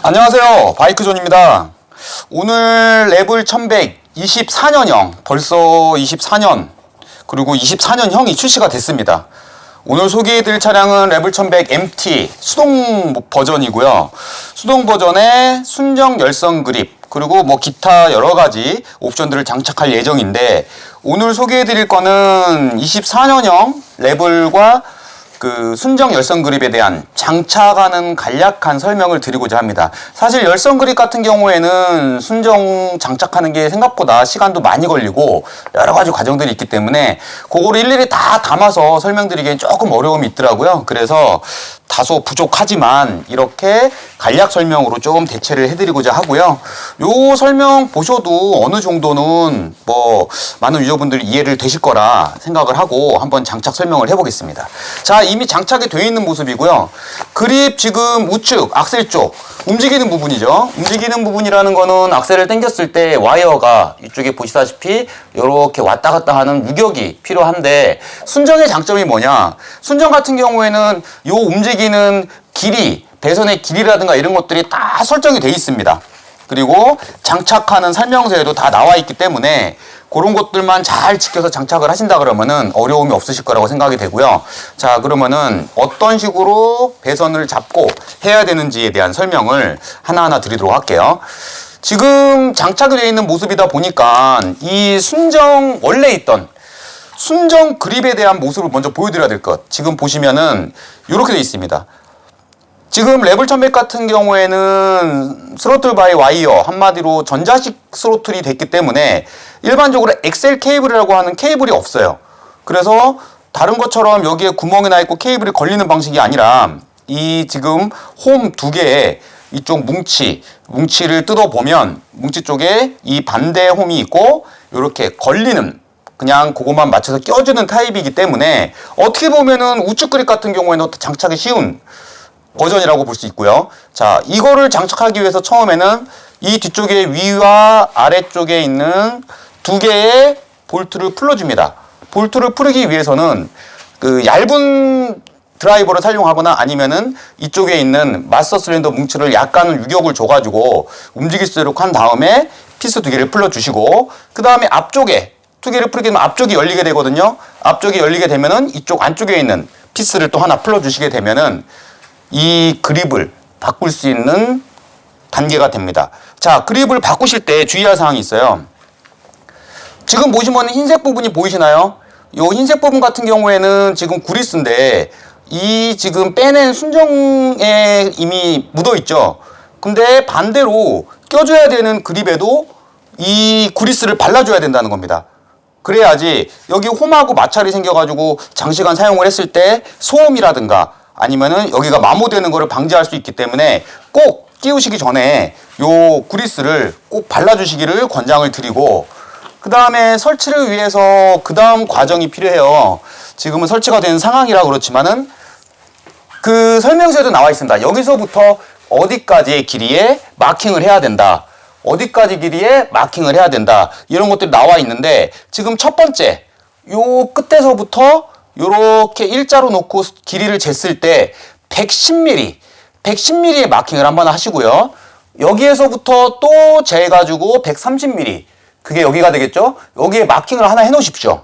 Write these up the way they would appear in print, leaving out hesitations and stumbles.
안녕하세요, 바이크존입니다. 오늘 레벨 1100 24년형, 벌써 24년 그리고 24년형이 출시가 됐습니다. 오늘 소개해드릴 차량은 레벨 1100 MT 수동 버전이고요. 수동 버전에 순정 열선 그립 그리고 기타 여러가지 옵션들을 장착할 예정인데, 오늘 소개해드릴 거는 24년형 레벨과 그 순정 열선 그립에 대한 장착하는 간략한 설명을 드리고자 합니다. 사실 열선 그립 같은 경우에는 순정 장착하는 게 생각보다 시간도 많이 걸리고 여러 가지 과정들이 있기 때문에 그거를 일일이 다 담아서 설명드리기엔 조금 어려움이 있더라고요. 그래서 다소 부족하지만 이렇게 간략 설명으로 좀 대체를 해드리고자 하고요. 요 설명 보셔도 어느 정도는 많은 유저분들이 이해를 되실 거라 생각을 하고 한번 장착 설명을 해보겠습니다. 자, 이미 장착이 되어 있는 모습이고요. 그립 지금 우측 악셀 쪽 움직이는 부분이죠. 움직이는 부분이라는 거는 악셀을 당겼을 때 와이어가 이쪽에 보시다시피 이렇게 왔다 갔다 하는 무격이 필요한데, 순정의 장점이 뭐냐? 순정 같은 경우에는 요 움직이는 길이, 배선의 길이라든가 이런 것들이 다 설정이 되어 있습니다. 그리고 장착하는 설명서에도 다 나와 있기 때문에 그런 것들만 잘 지켜서 장착을 하신다 그러면은 어려움이 없으실 거라고 생각이 되고요. 자, 그러면은 어떤 식으로 배선을 잡고 해야 되는지에 대한 설명을 하나하나 드리도록 할게요. 지금 장착이 되어 있는 모습이다 보니까 이 원래 있던 순정 그립에 대한 모습을 먼저 보여드려야 될 것. 지금 보시면은 이렇게 되어 있습니다. 지금 레벨 1100 같은 경우에는 스로틀 바이 와이어, 한마디로 전자식 스로틀이 됐기 때문에 일반적으로 엑셀 케이블이라고 하는 케이블이 없어요. 그래서 다른 것처럼 여기에 구멍이 나 있고 케이블이 걸리는 방식이 아니라 이 지금 홈 두 개에 이쪽 뭉치를 뜯어보면 뭉치 쪽에 이 반대 홈이 있고 이렇게 걸리는, 그냥 그것만 맞춰서 껴주는 타입이기 때문에 어떻게 보면은 우측 그립 같은 경우에는 장착이 쉬운 버전이라고 볼 수 있고요. 자, 이거를 장착하기 위해서 처음에는 이 뒤쪽에 위와 아래쪽에 있는 두 개의 볼트를 풀어줍니다. 볼트를 풀기 위해서는 그 얇은 드라이버를 사용하거나 아니면은 이쪽에 있는 마스터 실린더 뭉치를 약간은 유격을 줘가지고 움직일 수 있도록 한 다음에 피스 두 개를 풀어주시고, 그 다음에 앞쪽에 두 개를 풀게 되면 앞쪽이 열리게 되거든요. 앞쪽이 열리게 되면은 이쪽 안쪽에 있는 피스를 또 하나 풀어주시게 되면은 이 그립을 바꿀 수 있는 단계가 됩니다. 자, 그립을 바꾸실 때 주의할 사항이 있어요. 지금 보시면 흰색 부분이 보이시나요? 이 흰색 부분 같은 경우에는 지금 구리스인데 이 지금 빼낸 순정에 이미 묻어 있죠. 근데 반대로 껴줘야 되는 그립에도 이 구리스를 발라줘야 된다는 겁니다. 그래야지 여기 홈하고 마찰이 생겨가지고 장시간 사용을 했을 때 소음이라든가 아니면은 여기가 마모되는 거를 방지할 수 있기 때문에 꼭 끼우시기 전에 요 구리스를 꼭 발라주시기를 권장을 드리고, 그 다음에 설치를 위해서 그 다음 과정이 필요해요. 지금은 설치가 된 상황이라 그렇지만은 그 설명서에도 나와 있습니다. 여기서부터 어디까지의 길이에 마킹을 해야 된다, 어디까지 길이에 마킹을 해야 된다, 이런 것들이 나와 있는데, 지금 첫 번째 요 끝에서부터 요렇게 일자로 놓고 길이를 쟀을 때 110mm의 마킹을 한번 하시고요. 여기에서부터 또 재가지고 130mm, 그게 여기가 되겠죠? 여기에 마킹을 하나 해 놓으십시오.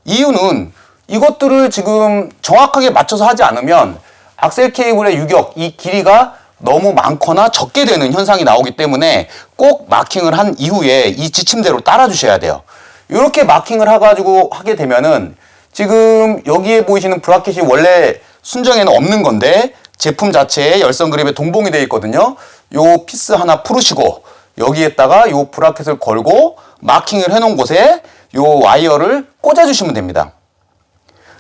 이유는 이것들을 지금 정확하게 맞춰서 하지 않으면 악셀 케이블의 유격, 이 길이가 너무 많거나 적게 되는 현상이 나오기 때문에 꼭 마킹을 한 이후에 이 지침대로 따라 주셔야 돼요. 이렇게 마킹을 해가지고 하게 되면은 지금 여기에 보이시는 브라켓이 원래 순정에는 없는 건데 제품 자체에 열선 그립에 동봉이 되어 있거든요. 요 피스 하나 풀으시고 여기에다가 요 브라켓을 걸고 마킹을 해놓은 곳에 요 와이어를 꽂아주시면 됩니다.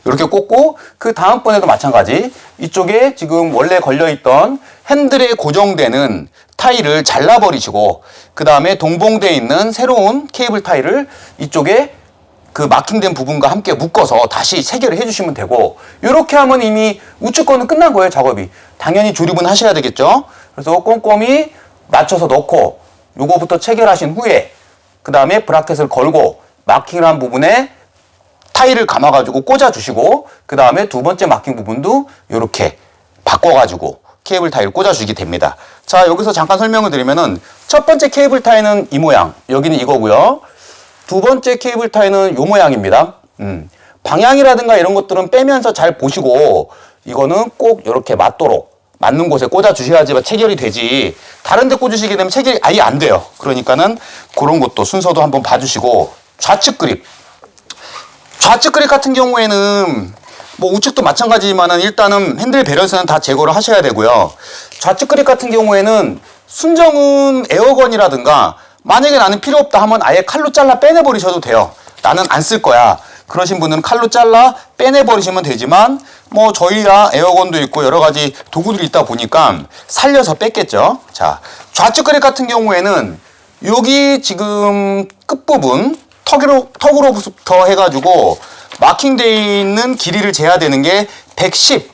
이렇게 꽂고, 그 다음번에도 마찬가지 이쪽에 지금 원래 걸려있던 핸들에 고정되는 타일을 잘라버리시고, 그 다음에 동봉되어 있는 새로운 케이블 타일을 이쪽에 그 마킹된 부분과 함께 묶어서 다시 체결을 해주시면 되고, 이렇게 하면 이미 우측 거는 끝난 거예요, 작업이. 당연히 조립은 하셔야 되겠죠. 그래서 꼼꼼히 맞춰서 넣고 요거부터 체결하신 후에 그 다음에 브라켓을 걸고 마킹을 한 부분에 타일을 감아가지고 꽂아주시고, 그 다음에 두 번째 마킹 부분도 이렇게 바꿔가지고 케이블 타이를 꽂아주게 됩니다. 자, 여기서 잠깐 설명을 드리면은 첫 번째 케이블 타이는 이 모양, 여기는 이거고요. 두 번째 케이블 타이는 요 모양입니다. 방향이라든가 이런 것들은 빼면서 잘 보시고 이거는 꼭 이렇게 맞는 곳에 꽂아 주셔야지 체결이 되지, 다른 데 꽂으시게 되면 체결이 아예 안 돼요. 그러니까는 그런 것도 순서도 한번 봐주시고, 좌측 그립 같은 경우에는 뭐 우측도 마찬가지지만은 일단은 핸들 배럴스는 다 제거를 하셔야 되고요. 좌측 그립 같은 경우에는 순정은 에어건이라든가 만약에 나는 필요 없다 하면 아예 칼로 잘라 빼내버리셔도 돼요. 나는 안 쓸 거야, 그러신 분은 칼로 잘라 빼내버리시면 되지만, 뭐 저희야 에어건도 있고 여러 가지 도구들이 있다 보니까 살려서 뺐겠죠. 자, 좌측 그립 같은 경우에는 여기 지금 끝부분 턱으로부터 해가지고 마킹되어 있는 길이를 재야 되는 게 110,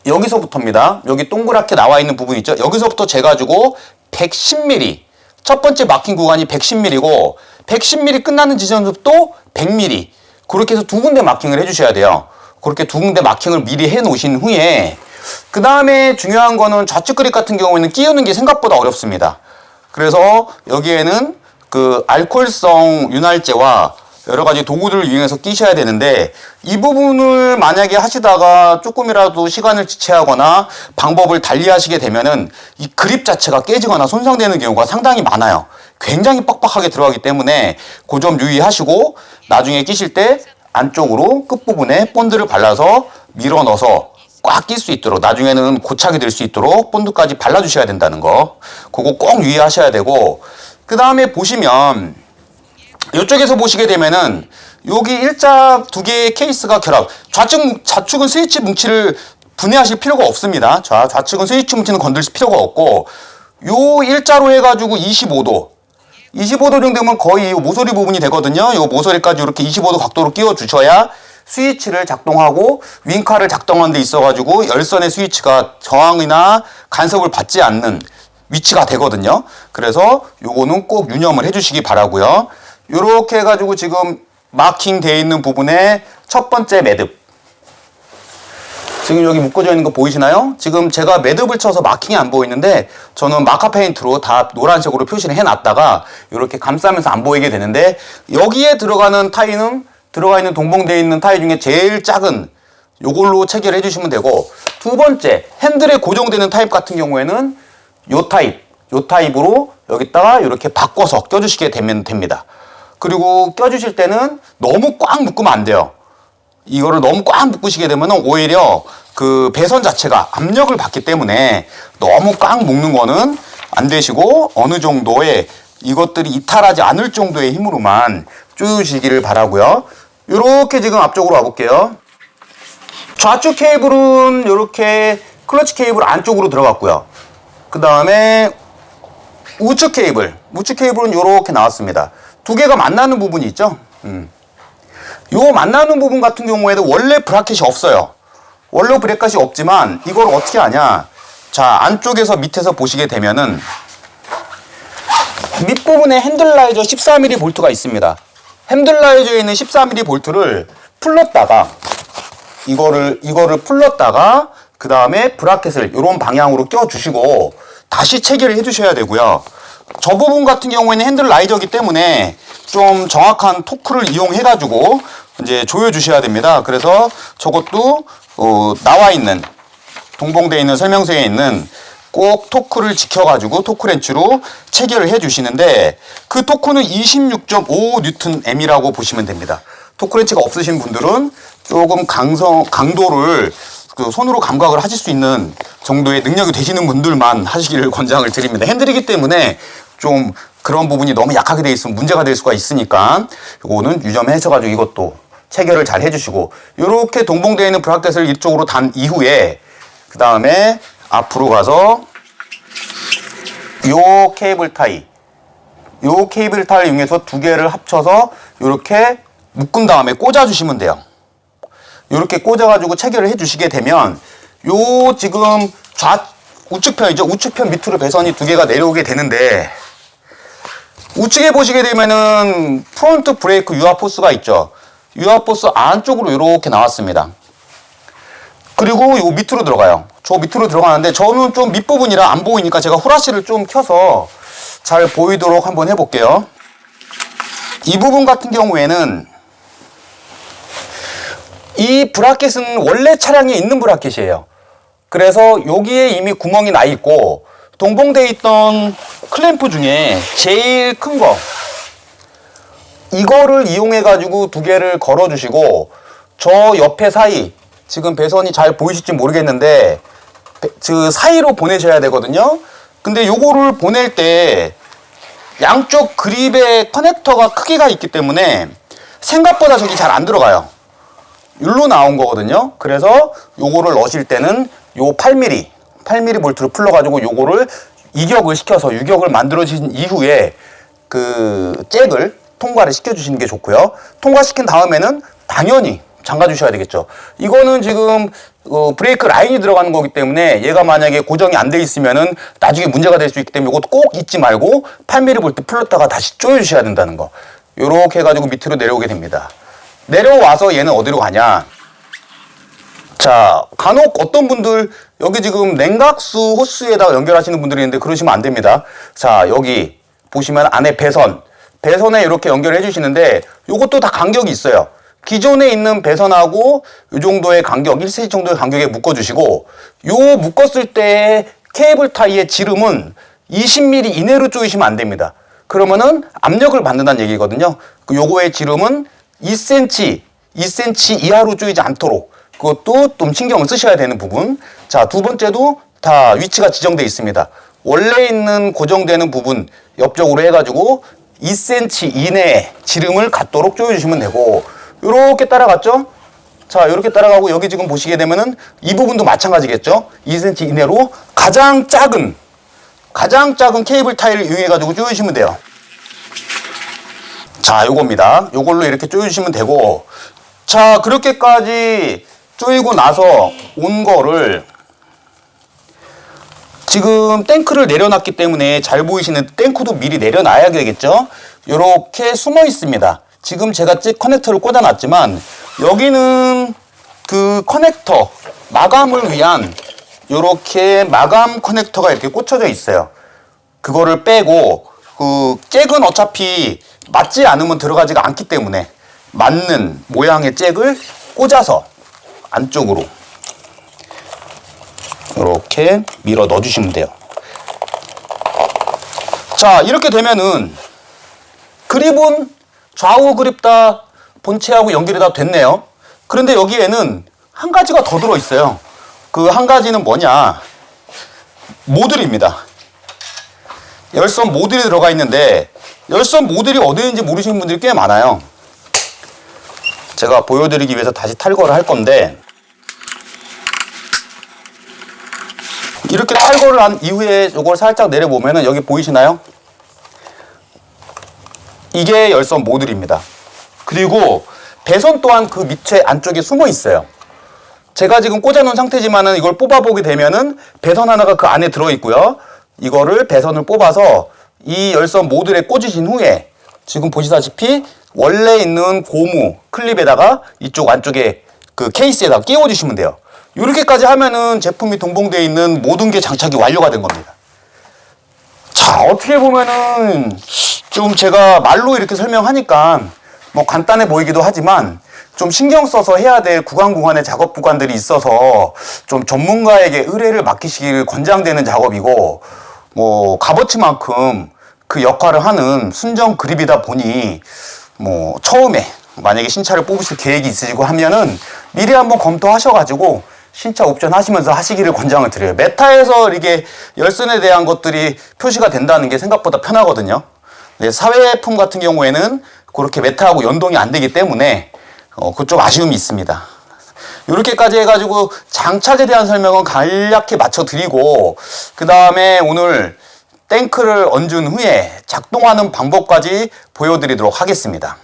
여기서부터입니다. 여기 동그랗게 나와 있는 부분 있죠. 여기서부터 재가지고 110mm, 첫 번째 마킹 구간이 110mm고 110mm 끝나는 지점부터 또 100mm, 그렇게 해서 두 군데 마킹을 해주셔야 돼요. 그렇게 두 군데 마킹을 미리 해 놓으신 후에, 그 다음에 중요한 거는 좌측 그립 같은 경우에는 끼우는 게 생각보다 어렵습니다. 그래서 여기에는 그 알코올성 윤활제와 여러 가지 도구들을 이용해서 끼셔야 되는데, 이 부분을 만약에 하시다가 조금이라도 시간을 지체하거나 방법을 달리 하시게 되면은 이 그립 자체가 깨지거나 손상되는 경우가 상당히 많아요. 굉장히 빡빡하게 들어가기 때문에 그 점 유의하시고, 나중에 끼실 때 안쪽으로 끝부분에 본드를 발라서 밀어 넣어서 꽉 낄 수 있도록, 나중에는 고착이 될 수 있도록 본드까지 발라주셔야 된다는 거, 그거 꼭 유의하셔야 되고, 그 다음에 보시면 이쪽에서 보시게 되면은 여기 일자 두 개의 케이스가 결합, 좌측은 스위치 뭉치를 분해하실 필요가 없습니다. 자, 좌측은 스위치 뭉치는 건드릴 필요가 없고, 요 일자로 해가지고 25도 정도 되면 거의 이 모서리 부분이 되거든요. 이 모서리까지 이렇게 25도 각도로 끼워 주셔야 스위치를 작동하고 윙카를 작동하는 데 있어가지고 열선의 스위치가 저항이나 간섭을 받지 않는 위치가 되거든요. 그래서 요거는 꼭 유념을 해주시기 바라고요. 요렇게 해가지고 지금 마킹 되어 있는 부분에 첫 번째 매듭, 지금 여기 묶어져 있는 거 보이시나요? 지금 제가 매듭을 쳐서 마킹이 안 보이는데, 저는 마카 페인트로 다 노란색으로 표시를 해놨다가 이렇게 감싸면서 안 보이게 되는데, 여기에 들어가 있는 동봉되어 있는 타이 중에 제일 작은 요걸로 체결해 주시면 되고, 두 번째 핸들에 고정되는 타입 같은 경우에는 요 타입으로 여기다가 이렇게 바꿔서 껴주시게 되면 됩니다. 그리고 껴주실 때는 너무 꽉 묶으면 안 돼요. 이거를 너무 꽉 묶으시게 되면 오히려 그 배선 자체가 압력을 받기 때문에 너무 꽉 묶는 거는 안 되시고, 어느 정도의 이것들이 이탈하지 않을 정도의 힘으로만 조여주시기를 바라고요. 이렇게 지금 앞쪽으로 와볼게요. 좌측 케이블은 이렇게 클러치 케이블 안쪽으로 들어갔고요. 그 다음에 우측 케이블은 이렇게 나왔습니다. 두 개가 만나는 부분이 있죠. 요 만나는 부분 같은 경우에도 원래 브라켓이 없어요. 원래 브라켓이 없지만 이걸 어떻게 하냐. 자, 안쪽에서 밑에서 보시게 되면은 밑부분에 핸들라이저 14mm 볼트가 있습니다. 핸들라이저에 있는 14mm 볼트를 풀렀다가 이거를 풀렀다가 그 다음에 브라켓을 이런 방향으로 껴주시고 다시 체결을 해주셔야 되고요. 저 부분 같은 경우에는 핸들라이저이기 때문에 좀 정확한 토크를 이용해가지고 이제 조여주셔야 됩니다. 그래서 저것도 나와 있는 동봉되어 있는 설명서에 있는 꼭 토크를 지켜가지고 토크렌치로 체결을 해주시는데, 그 토크는 26.5Nm이라고 보시면 됩니다. 토크렌치가 없으신 분들은 조금 강도를 손으로 감각을 하실 수 있는 정도의 능력이 되시는 분들만 하시기를 권장을 드립니다. 핸들이기 때문에 좀 그런 부분이 너무 약하게 돼 있으면 문제가 될 수가 있으니까 이거는 유념하셔가지고 이것도 체결을 잘 해주시고, 이렇게 동봉되어 있는 브라켓을 이쪽으로 단 이후에 그 다음에 앞으로 가서 요 케이블 타이를 이용해서 두 개를 합쳐서 이렇게 묶은 다음에 꽂아주시면 돼요. 이렇게 꽂아가지고 체결을 해주시게 되면 요 지금 우측편이죠. 우측편 밑으로 배선이 두 개가 내려오게 되는데, 우측에 보시게 되면은 프론트 브레이크 유아포스가 있죠. 유아포스 안쪽으로 이렇게 나왔습니다. 그리고 요 밑으로 들어가요. 저 밑으로 들어가는데 저는 좀 밑부분이라 안 보이니까 제가 후라시를 좀 켜서 잘 보이도록 한번 해볼게요. 이 부분 같은 경우에는 이 브라켓은 원래 차량에 있는 브라켓이에요. 그래서 여기에 이미 구멍이 나 있고 동봉되어 있던 클램프 중에 제일 큰 거 이거를 이용해 가지고 두 개를 걸어 주시고 저 옆에 사이 지금 배선이 잘 보이실지 모르겠는데 그 사이로 보내셔야 되거든요. 근데 요거를 보낼 때 양쪽 그립에 커넥터가 크기가 있기 때문에 생각보다 저기 잘 안 들어가요. 율로 나온 거거든요. 그래서 요거를 넣으실 때는 요 8mm 볼트를 풀러가지고 요거를 이격을 시켜서 유격을 만들어진 이후에 그 잭을 통과를 시켜주시는 게 좋고요. 통과시킨 다음에는 당연히 잠가주셔야 되겠죠. 이거는 지금 브레이크 라인이 들어가는 거기 때문에 얘가 만약에 고정이 안 돼 있으면은 나중에 문제가 될 수 있기 때문에 이것도 꼭 잊지 말고 8mm 볼트 풀렀다가 다시 조여주셔야 된다는 거. 요렇게 해가지고 밑으로 내려오게 됩니다. 내려와서 얘는 어디로 가냐? 자, 간혹 어떤 분들 여기 지금 냉각수 호스에다가 연결하시는 분들이 있는데 그러시면 안 됩니다. 자, 여기 보시면 안에 배선에 이렇게 연결해 주시는데 요것도 다 간격이 있어요. 기존에 있는 배선하고 이 정도의 간격, 1cm 정도의 간격에 묶어주시고 요 묶었을 때 케이블 타이의 지름은 20mm 이내로 조이시면 안 됩니다. 그러면은 압력을 받는다는 얘기거든요. 요거의 지름은 2cm 이하로 조이지 않도록 그것도 좀 신경을 쓰셔야 되는 부분. 자, 두 번째도 다 위치가 지정되어 있습니다. 원래 있는 고정되는 부분 옆쪽으로 해가지고 2cm 이내에 지름을 갖도록 조여주시면 되고 요렇게 따라갔죠? 자, 요렇게 따라가고 여기 지금 보시게 되면은 이 부분도 마찬가지겠죠? 2cm 이내로 가장 작은 케이블 타이를 이용해가지고 조여주시면 돼요. 자, 요겁니다. 요걸로 이렇게 조여주시면 되고 자, 그렇게까지 조이고 나서 온 거를 지금 탱크를 내려놨기 때문에 잘 보이시는 탱크도 미리 내려놔야 되겠죠? 요렇게 숨어 있습니다. 지금 제가 커넥터를 꽂아놨지만 여기는 그 커넥터 마감을 위한 요렇게 마감 커넥터가 이렇게 꽂혀져 있어요. 그거를 빼고 그 잭은 어차피 맞지 않으면 들어가지가 않기 때문에 맞는 모양의 잭을 꽂아서 안쪽으로 이렇게 밀어 넣어주시면 돼요. 자, 이렇게 되면은 그립은 좌우 그립 다 본체하고 연결이 다 됐네요. 그런데 여기에는 한 가지가 더 들어있어요. 그 한 가지는 뭐냐? 모듈입니다. 열선 모듈이 들어가 있는데 열선 모듈이 어디 있는지 모르시는 분들이 꽤 많아요. 제가 보여드리기 위해서 다시 탈거를 할 건데 이렇게 탈거를 한 이후에 이걸 살짝 내려보면은 여기 보이시나요? 이게 열선 모듈입니다. 그리고 배선 또한 그 밑에 안쪽에 숨어 있어요. 제가 지금 꽂아놓은 상태지만은 이걸 뽑아보게 되면은 배선 하나가 그 안에 들어있고요. 이거를 배선을 뽑아서 이 열선 모듈에 꽂으신 후에 지금 보시다시피 원래 있는 고무 클립에다가 이쪽 안쪽에 그 케이스에다가 끼워주시면 돼요. 이렇게까지 하면은 제품이 동봉되어 있는 모든 게 장착이 완료가 된 겁니다. 자, 어떻게 보면은 좀 제가 말로 이렇게 설명하니까 뭐 간단해 보이기도 하지만 좀 신경 써서 해야 될 구간의 작업 구간들이 있어서 좀 전문가에게 의뢰를 맡기시길 권장되는 작업이고 뭐 값어치만큼 그 역할을 하는 순정 그립이다 보니 뭐 처음에 만약에 신차를 뽑으실 계획이 있으시고 하면은 미리 한번 검토하셔가지고 신차 옵션 하시면서 하시기를 권장을 드려요. 메타에서 이게 열선에 대한 것들이 표시가 된다는 게 생각보다 편하거든요. 네, 사회품 같은 경우에는 그렇게 메타하고 연동이 안 되기 때문에 그 좀 아쉬움이 있습니다. 이렇게까지 해가지고 장착에 대한 설명은 간략히 맞춰드리고 그 다음에 오늘 탱크를 얹은 후에 작동하는 방법까지 보여드리도록 하겠습니다.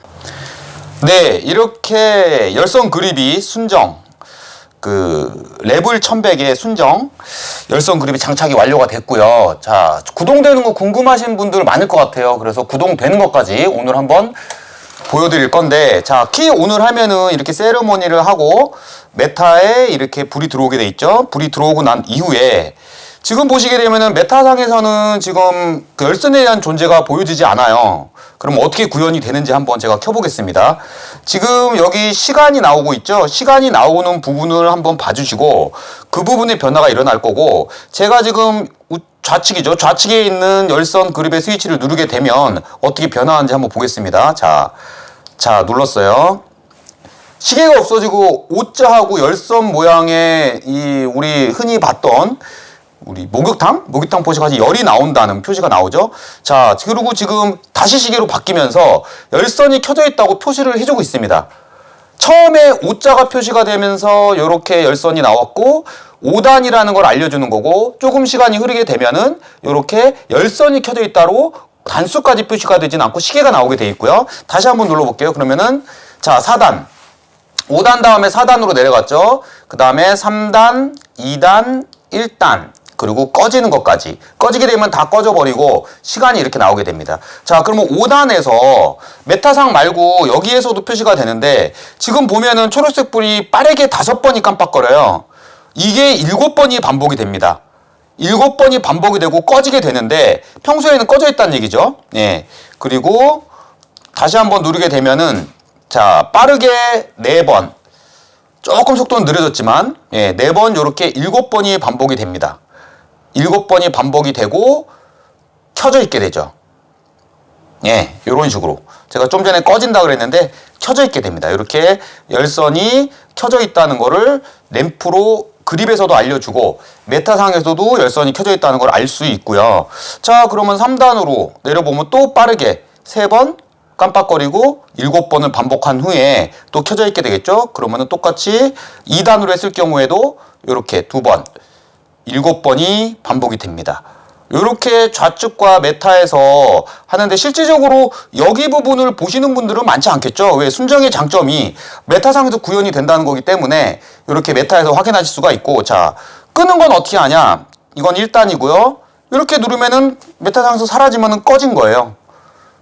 네, 이렇게 열선 그립이 순정 그 레블 1100의 순정 열선 그립이 장착이 완료가 됐고요. 자, 구동되는 거 궁금하신 분들 많을 것 같아요. 그래서 구동되는 것까지 오늘 한번 보여드릴 건데, 자, 키 온을 하면은 이렇게 세레모니를 하고 메타에 이렇게 불이 들어오게 돼 있죠. 불이 들어오고 난 이후에 지금 보시게 되면은 메타상에서는 지금 그 열선에 대한 존재가 보여지지 않아요. 그럼 어떻게 구현이 되는지 한번 제가 켜보겠습니다. 지금 여기 시간이 나오고 있죠. 시간이 나오는 부분을 한번 봐주시고 그 부분의 변화가 일어날 거고, 제가 지금 좌측이죠. 좌측에 있는 열선 그립의 스위치를 누르게 되면 어떻게 변화하는지 한번 보겠습니다. 자, 눌렀어요. 시계가 없어지고 O자하고 열선 모양의 이 우리 흔히 봤던 우리 목욕탕 표시까지 열이 나온다는 표시가 나오죠. 자, 그리고 지금 다시 시계로 바뀌면서 열선이 켜져 있다고 표시를 해주고 있습니다. 처음에 O자가 표시가 되면서 이렇게 열선이 나왔고 5단이라는 걸 알려주는 거고, 조금 시간이 흐르게 되면은 이렇게 열선이 켜져 있다로 단수까지 표시가 되진 않고 시계가 나오게 돼 있고요. 다시 한번 눌러볼게요. 그러면은 자, 4단 5단 다음에 4단으로 내려갔죠. 그 다음에 3단 2단 1단 그리고 꺼지는 것까지, 꺼지게 되면 다 꺼져버리고 시간이 이렇게 나오게 됩니다. 자, 그러면 5단에서 메타상 말고 여기에서도 표시가 되는데, 지금 보면은 초록색 불이 빠르게 5번이 깜빡거려요. 이게 7번이 반복이 됩니다. 7번이 반복이 되고 꺼지게 되는데 평소에는 꺼져 있다는 얘기죠. 예. 그리고 다시 한번 누르게 되면은 자, 빠르게 4번, 조금 속도는 느려졌지만 4번 이렇게 7번이 반복이 됩니다. 7번이 반복이 되고 켜져 있게 되죠. 예, 이런 식으로 제가 좀 전에 꺼진다 그랬는데 켜져 있게 됩니다. 이렇게 열선이 켜져 있다는 거를 램프로 그립에서도 알려주고 메타상에서도 열선이 켜져 있다는 걸 알 수 있고요. 자, 그러면 3단으로 내려보면 또 빠르게 3번 깜빡거리고 7번을 반복한 후에 또 켜져 있게 되겠죠. 그러면은 똑같이 2단으로 했을 경우에도 이렇게 2번 7번이 반복이 됩니다. 이렇게 좌측과 메타에서 하는데, 실질적으로 여기 부분을 보시는 분들은 많지 않겠죠. 왜? 순정의 장점이 메타상에서 구현이 된다는 거기 때문에 이렇게 메타에서 확인하실 수가 있고, 자, 끄는 건 어떻게 하냐? 이건 1단이고요. 이렇게 누르면은 메타상에서 사라지면은 꺼진 거예요.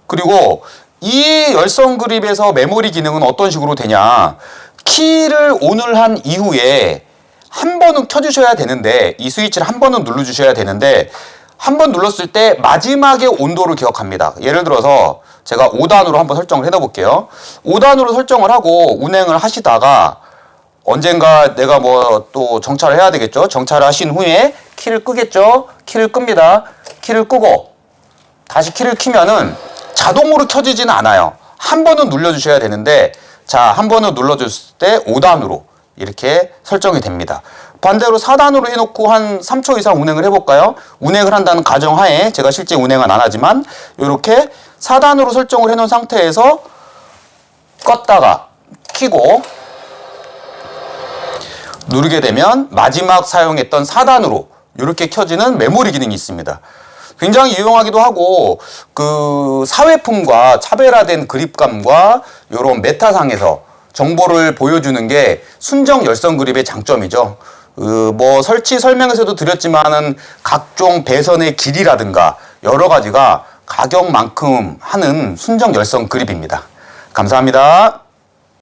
그리고 이 열선 그립에서 메모리 기능은 어떤 식으로 되냐? 키를 온을 한 이후에 한 번은 켜주셔야 되는데, 이 스위치를 한 번은 눌러주셔야 되는데, 한 번 눌렀을 때 마지막에 온도를 기억합니다. 예를 들어서 제가 5단으로 한번 설정을 해놔볼게요. 5단으로 설정을 하고 운행을 하시다가 언젠가 내가 뭐 또 정차를 해야 되겠죠. 정차를 하신 후에 키를 끄겠죠. 키를 끕니다. 키를 끄고 다시 키를 키면은 자동으로 켜지지는 않아요. 한 번은 눌러주셔야 되는데, 자, 한 번은 눌러줬을 때 5단으로 이렇게 설정이 됩니다. 반대로 4단으로 해놓고 한 3초 이상 운행을 해볼까요? 운행을 한다는 가정하에, 제가 실제 운행은 안 하지만 이렇게 4단으로 설정을 해놓은 상태에서 껐다가 켜고 누르게 되면 마지막 사용했던 4단으로 이렇게 켜지는 메모리 기능이 있습니다. 굉장히 유용하기도 하고, 그 사회품과 차별화된 그립감과 이런 메타상에서 정보를 보여주는 게 순정 열선 그립의 장점이죠. 뭐 설치 설명에서도 드렸지만은 각종 배선의 길이라든가 여러 가지가 가격만큼 하는 순정 열선 그립입니다. 감사합니다.